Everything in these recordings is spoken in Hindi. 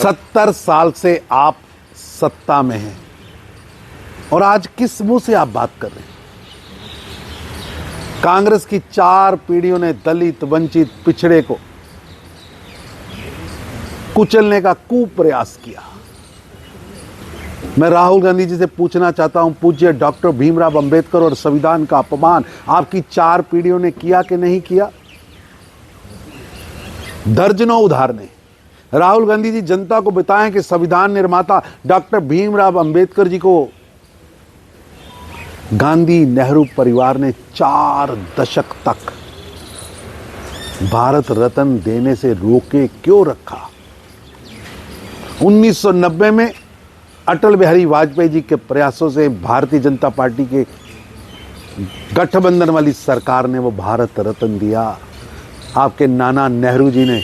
70 साल से आप सत्ता में हैं और आज किस मुंह से आप बात कर रहे हैं? कांग्रेस की 4 पीढ़ियों ने दलित, वंचित, पिछड़े को कुचलने का कुप्रयास किया। मैं राहुल गांधी जी से पूछना चाहता हूं, पूज्य डॉक्टर भीमराव अंबेडकर और संविधान का अपमान आपकी 4 पीढ़ियों ने किया कि नहीं किया? दर्जनों उदाहरण है। राहुल गांधी जी जनता को बताएं कि संविधान निर्माता डॉक्टर भीमराव अंबेडकर जी को गांधी नेहरू परिवार ने 4 दशक तक भारत रत्न देने से रोके क्यों रखा? 1990 में अटल बिहारी वाजपेयी जी के प्रयासों से भारतीय जनता पार्टी के गठबंधन वाली सरकार ने वो भारत रत्न दिया। आपके नाना नेहरू जी ने,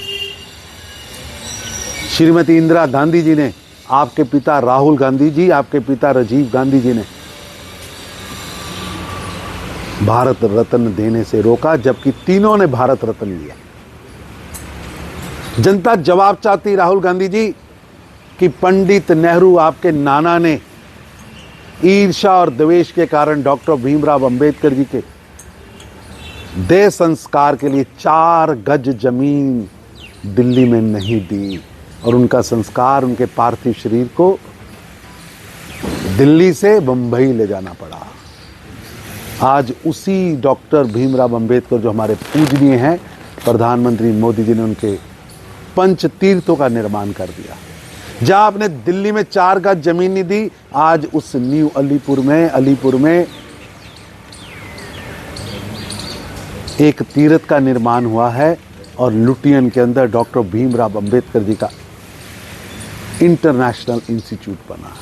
श्रीमती इंदिरा गांधी जी ने, आपके पिता राहुल गांधी जी, आपके पिता राजीव गांधी जी ने भारत रत्न देने से रोका, जबकि तीनों ने भारत रत्न लिया। जनता जवाब चाहती राहुल गांधी जी कि पंडित नेहरू, आपके नाना ने ईर्ष्या और द्वेष के कारण डॉक्टर भीमराव अंबेडकर जी के देह संस्कार के लिए 4 गज जमीन दिल्ली में नहीं दी और उनका संस्कार, उनके पार्थिव शरीर को दिल्ली से बंबई ले जाना पड़ा। आज उसी डॉक्टर भीमराव अंबेडकर जो हमारे पूजनीय हैं, प्रधानमंत्री मोदी जी ने उनके पंच तीर्थों का निर्माण कर दिया। जहां आपने दिल्ली में 4 गज जमीन नहीं दी, आज उस न्यू अलीपुर में एक तीर्थ का निर्माण हुआ है और लुटियन के अंदर डॉक्टर भीमराव अंबेडकर जी का इंटरनेशनल इंस्टीट्यूट बना।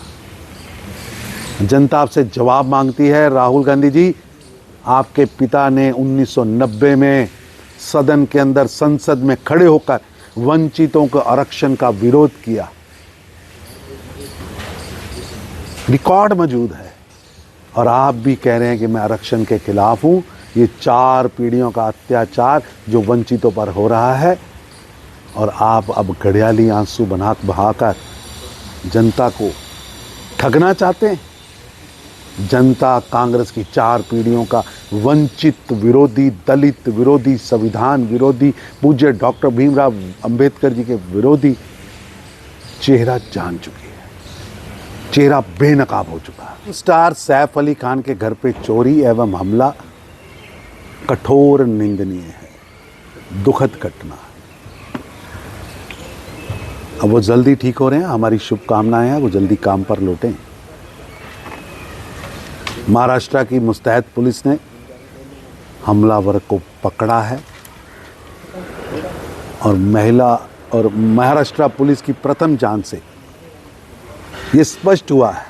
जनता आपसे जवाब मांगती है राहुल गांधी जी, आपके पिता ने 1990 में सदन के अंदर, संसद में खड़े होकर वंचितों के आरक्षण का विरोध किया। रिकॉर्ड मौजूद है और आप भी कह रहे हैं कि मैं आरक्षण के खिलाफ हूं। ये 4 पीढ़ियों का अत्याचार जो वंचितों पर हो रहा है और आप अब घड़ियाली आंसू बहाकर जनता को ठगना चाहते हैं। जनता कांग्रेस की 4 पीढ़ियों का वंचित विरोधी, दलित विरोधी, संविधान विरोधी, पूज्य डॉक्टर भीमराव अंबेडकर जी के विरोधी चेहरा जान चुकी है। चेहरा बेनकाब हो चुका है। स्टार सैफ अली खान के घर पे चोरी एवं हमला कठोर निंदनीय है, दुखद घटना। अब वो जल्दी ठीक हो रहे हैं, हमारी शुभकामनाएं हैं, वो जल्दी काम पर लौटें। महाराष्ट्र की मुस्तैद पुलिस ने हमलावर को पकड़ा है और महाराष्ट्र पुलिस की प्रथम जांच से ये स्पष्ट हुआ है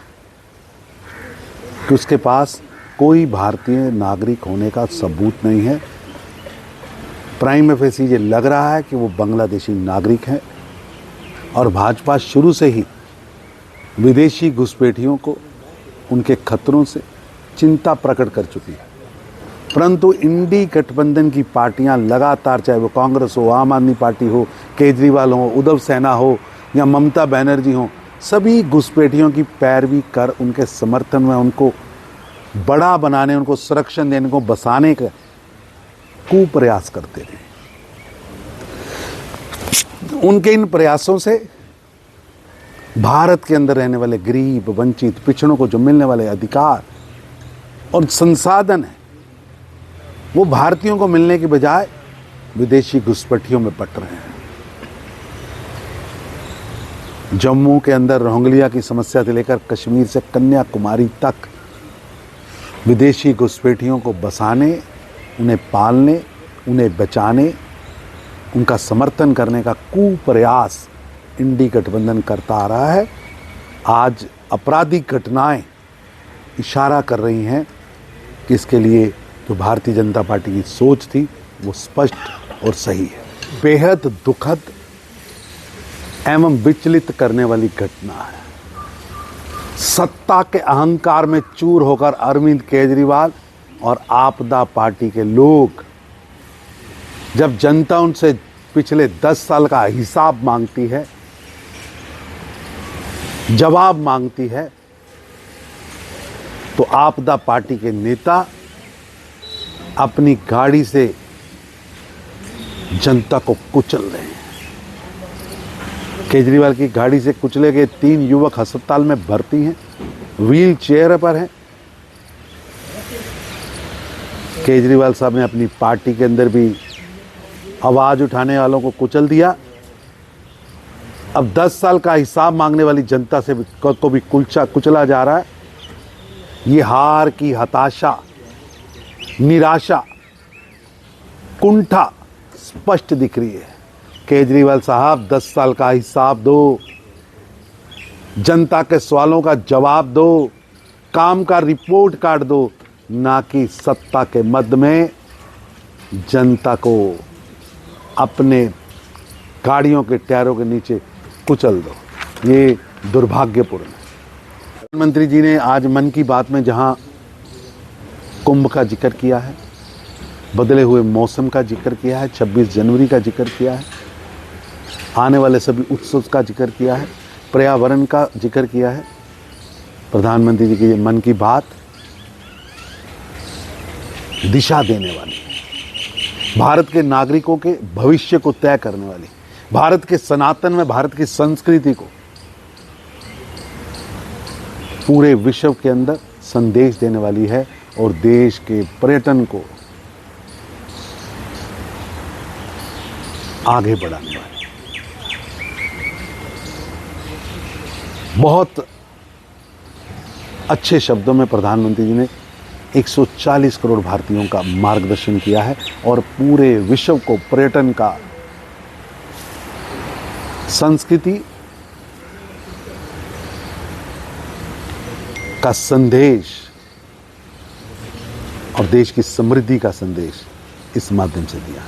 कि उसके पास कोई भारतीय नागरिक होने का सबूत नहीं है। प्राइम फेसी ये लग रहा है कि वो बांग्लादेशी नागरिक है और भाजपा शुरू से ही विदेशी घुसपैठियों को, उनके खतरों से चिंता प्रकट कर चुकी है। परंतु इंडी गठबंधन की पार्टियां लगातार, चाहे वो कांग्रेस हो, आम आदमी पार्टी हो, केजरीवाल हो, उद्धव सेना हो या ममता बनर्जी हो, सभी घुसपैठियों की पैरवी कर उनके समर्थन में, उनको बड़ा बनाने, उनको संरक्षण देने को बसाने का कुप्रयास करते रहे। उनके इन प्रयासों से भारत के अंदर रहने वाले गरीब, वंचित, पिछड़ों को जो मिलने वाले अधिकार और संसाधन है वो भारतीयों को मिलने के बजाय विदेशी घुसपैठियों में बट रहे हैं। जम्मू के अंदर रोहिंग्या की समस्या से लेकर कश्मीर से कन्याकुमारी तक विदेशी घुसपैठियों को बसाने, उन्हें पालने, उन्हें बचाने, उनका समर्थन करने का कुप्रयास इंडी गठबंधन करता आ रहा है। आज आपराधिक घटनाएं इशारा कर रही हैं कि इसके लिए जो भारतीय जनता पार्टी की सोच थी वो स्पष्ट और सही है। बेहद दुखद एवं विचलित करने वाली घटना है। सत्ता के अहंकार में चूर होकर अरविंद केजरीवाल और आपदा पार्टी के लोग, जब जनता उनसे पिछले 10 साल का हिसाब मांगती है जवाब मांगती है तो आपदा पार्टी के नेता अपनी गाड़ी से जनता को कुचल रहे हैं। केजरीवाल की गाड़ी से कुचले गए 3 युवक अस्पताल में भर्ती हैं, व्हील चेयर पर हैं। केजरीवाल साहब ने अपनी पार्टी के अंदर भी आवाज उठाने वालों को कुचल दिया। अब 10 साल का हिसाब मांगने वाली जनता से को भी कुचला जा रहा है। ये हार की हताशा, निराशा, कुंठा स्पष्ट दिख रही है। केजरीवाल साहब 10 साल का हिसाब दो, जनता के सवालों का जवाब दो, काम का रिपोर्ट कार्ड दो, ना कि सत्ता के मद में जनता को अपने गाड़ियों के टायरों के नीचे कुचल दो। ये दुर्भाग्यपूर्ण है। प्रधानमंत्री जी ने आज मन की बात में जहां कुंभ का जिक्र किया है, बदले हुए मौसम का जिक्र किया है, 26 जनवरी का जिक्र किया है, आने वाले सभी उत्सव का जिक्र किया है, पर्यावरण का जिक्र किया है, प्रधानमंत्री जी की ये मन की बात दिशा देने वाली है, भारत के नागरिकों के भविष्य को तय करने वाली, भारत के सनातन में भारत की संस्कृति को पूरे विश्व के अंदर संदेश देने वाली है और देश के पर्यटन को आगे बढ़ाने वाली। बहुत अच्छे शब्दों में प्रधानमंत्री जी ने 140 करोड़ भारतीयों का मार्गदर्शन किया है और पूरे विश्व को पर्यटन का, संस्कृति का संदेश और देश की समृद्धि का संदेश इस माध्यम से दिया।